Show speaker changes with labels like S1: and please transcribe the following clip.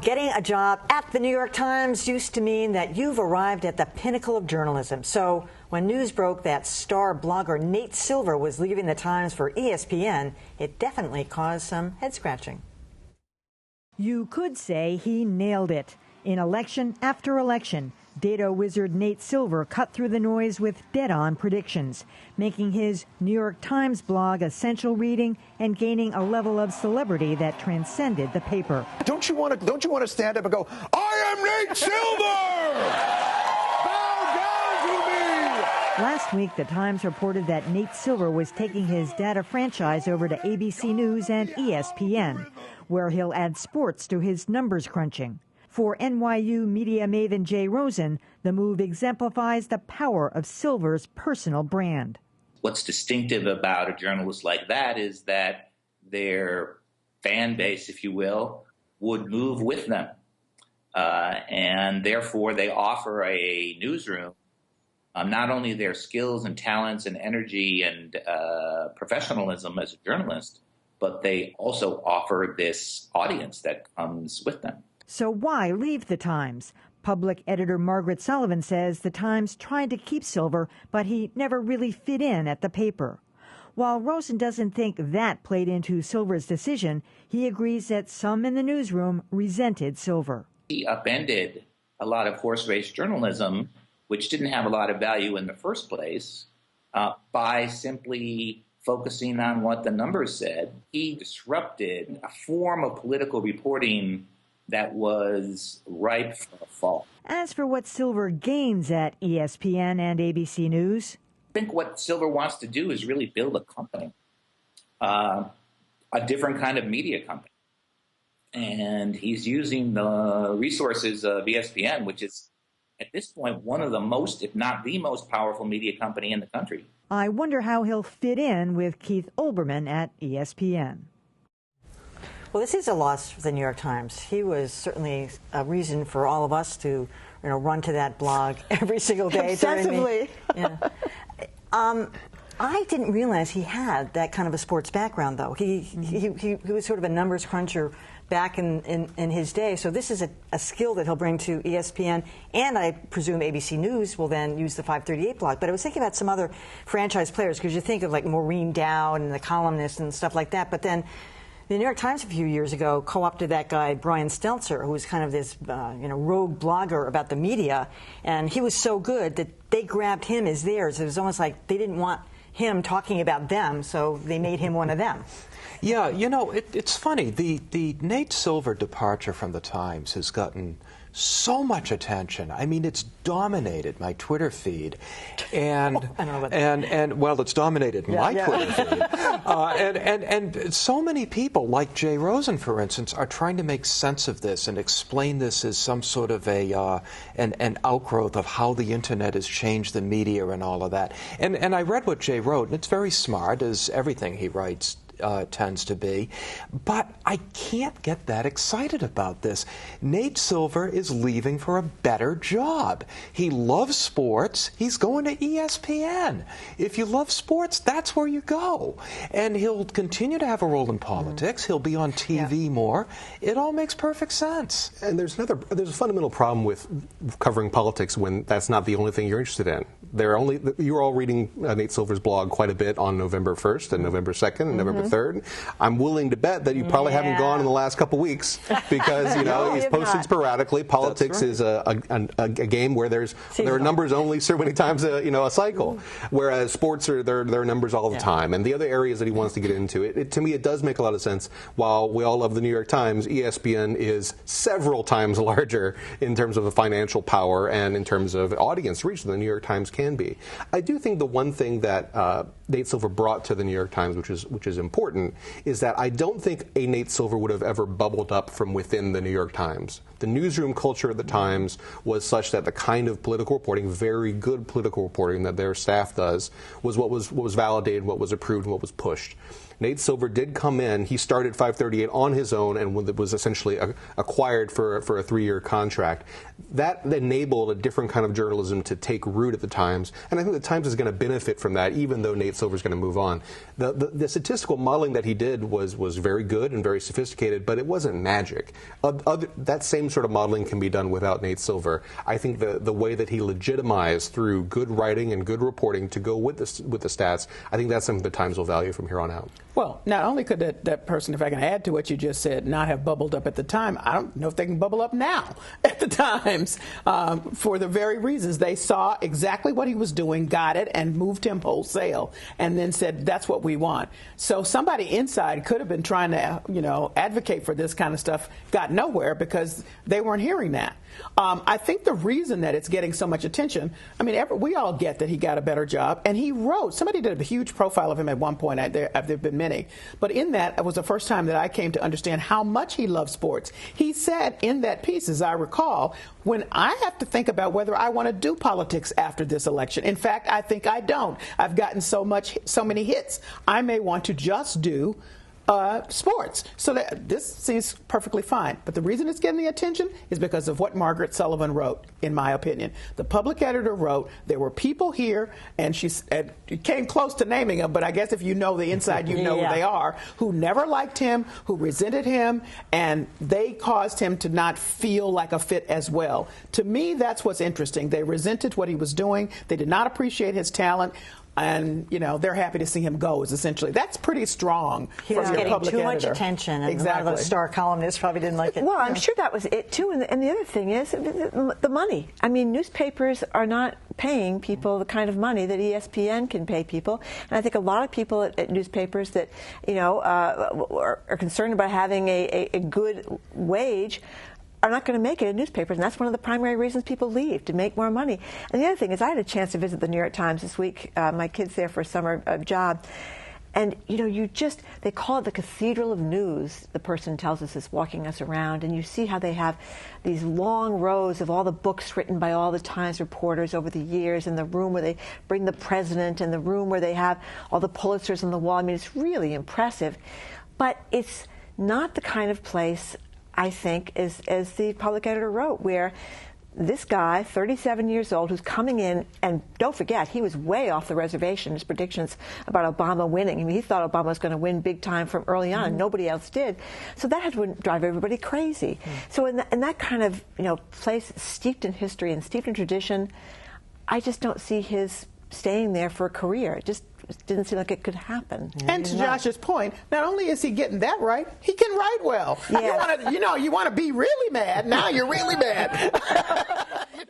S1: Getting a job at the New York Times used to mean that you've arrived at the pinnacle of journalism. So when news broke that star blogger Nate Silver was leaving the Times for ESPN, it definitely caused some head scratching.
S2: You could say he nailed it. In election after election, data wizard Nate Silver cut through the noise with dead-on predictions, making his New York Times blog essential reading and gaining a level of celebrity that transcended the paper.
S3: Don't you want to stand up and go, "I am Nate Silver! Bow down to me!"
S2: Last week, the Times reported that Nate Silver was taking his data franchise over to ABC News and ESPN, where he'll add sports to his numbers crunching. For NYU media maven Jay Rosen, the move exemplifies the power of Silver's personal brand.
S4: What's distinctive about a journalist like that is that their fan base, if you will, would move with them. And therefore, they offer a newsroom not only their skills and talents and energy and professionalism as a journalist, but they also offer this audience that comes with them.
S2: So why leave the Times? Public editor Margaret Sullivan says the Times tried to keep Silver, but he never really fit in at the paper. While Rosen doesn't think that played into Silver's decision, he agrees that some in the newsroom resented Silver.
S4: He upended a lot of horse race journalism, which didn't have a lot of value in the first place, by simply focusing on what the numbers said. He disrupted a form of political reporting that was ripe for a fall.
S2: As for what Silver gains at ESPN and ABC News,
S4: I think what Silver wants to do is really build a company, a different kind of media company. And he's using the resources of ESPN, which is at this point one of the most, if not the most powerful media company in the country.
S2: I wonder how he'll fit in with Keith Olbermann at ESPN.
S1: Well, this is a loss for the New York Times. He was certainly a reason for all of us to, run to that blog every single day.
S5: Obsessively.
S1: Yeah. I didn't realize he had that kind of a sports background, though. He was sort of a numbers cruncher back in his day. So this is a skill that he'll bring to ESPN, and I presume ABC News will then use the 538 blog. But I was thinking about some other franchise players, because you think of like Maureen Dowd and the columnists and stuff like that, but then the New York Times a few years ago co-opted that guy, Brian Stelter, who was kind of this rogue blogger about the media, and he was so good that they grabbed him as theirs. It was almost like they didn't want him talking about them, so they made him one of them.
S6: Yeah, it's funny. The Nate Silver departure from the Times has gotten so much attention. I mean, it's dominated my Twitter feed, and
S1: I don't know about that.
S6: and well, it's dominated my Twitter feed, and so many people, like Jay Rosen, for instance, are trying to make sense of this and explain this as some sort of an outgrowth of how the internet has changed the media and all of that. And I read what Jay wrote, and it's very smart, as everything he writes tends to be, but I can't get that excited about this. Nate Silver is leaving for a better job. He loves sports. He's going to ESPN. If you love sports, that's where you go. And he'll continue to have a role in politics. He'll be on TV more. It all makes perfect sense.
S7: And there's a fundamental problem with covering politics when that's not the only thing you're interested in. You're all reading Nate Silver's blog quite a bit on November 1st and November 2nd and November 3rd. I'm willing to bet that you probably haven't gone in the last couple weeks because he's posting sporadically. Politics is a game where there are numbers only so many times a cycle, whereas sports there are numbers all the time. And the other areas that he wants to get into, to me, it does make a lot of sense. While we all love the New York Times, ESPN is several times larger in terms of the financial power and in terms of audience reach than the New York Times can be. I do think the one thing that Nate Silver brought to the New York Times, which is important, is that I don't think a Nate Silver would have ever bubbled up from within the New York Times. The newsroom culture at the Times was such that the kind of political reporting, very good political reporting that their staff does, was what was validated, what was approved, and what was pushed. Nate Silver did come in. He started 538 on his own and was essentially acquired for a 3-year contract. That enabled a different kind of journalism to take root at the Times, and I think the Times is going to benefit from that, even though Nate Silver's going to move on. The statistical modeling that he did was very good and very sophisticated, but it wasn't magic. That same sort of modeling can be done without Nate Silver. I think the way that he legitimized through good writing and good reporting to go with the stats, I think that's something the Times will value from here on out.
S5: Well, not only could that person, if I can add to what you just said, not have bubbled up at the time, I don't know if they can bubble up now at the Times for the very reasons. They saw exactly what he was doing, got it, and moved him wholesale, and then said, that's what we want. So somebody inside could have been trying to, advocate for this kind of stuff, got nowhere because they weren't hearing that. I think the reason that it's getting so much attention, we all get that he got a better job, and he wrote, somebody did a huge profile of him at one point, there have been many, but in that, it was the first time that I came to understand how much he loved sports. He said in that piece, as I recall, when I have to think about whether I want to do politics after this election, in fact, I think I don't. I've gotten so many hits, I may want to just do sports. So this seems perfectly fine. But the reason it's getting the attention is because of what Margaret Sullivan wrote, in my opinion. The public editor wrote, there were people here, and she came close to naming them, but I guess if you know the inside, you know who they are, who never liked him, who resented him, and they caused him to not feel like a fit as well. To me, that's what's interesting. They resented what he was doing. They did not appreciate his talent. And, they're happy to see him go, is essentially. That's pretty strong from your public editor.
S1: Getting too much attention, and
S5: exactly.
S1: A lot of those star columnists probably didn't like it.
S8: Well, I'm sure that was it, too. And the other thing is the money. newspapers are not paying people the kind of money that ESPN can pay people. And I think a lot of people at newspapers that, are concerned about having a good wage are not going to make it in newspapers, and that's one of the primary reasons people leave, to make more money. And the other thing is, I had a chance to visit the New York Times this week. My kid's there for a summer job. And, they call it the Cathedral of News, the person tells us is walking us around. And you see how they have these long rows of all the books written by all the Times reporters over the years, in the room where they bring the president, and the room where they have all the Pulitzers on the wall. It's really impressive. But it's not the kind of place, I think, as the public editor wrote, where this guy, 37 years old, who's coming in, and don't forget, he was way off the reservation, his predictions about Obama winning. He thought Obama was going to win big time from early on, and nobody else did. So that had to drive everybody crazy. So in that kind of place steeped in history and steeped in tradition, I just don't see his staying there for a career. It just didn't seem like it could happen.
S5: And to Josh's point, not only is he getting that right, he can write well.
S1: Yes.
S5: You want to be really mad. Now you're really mad.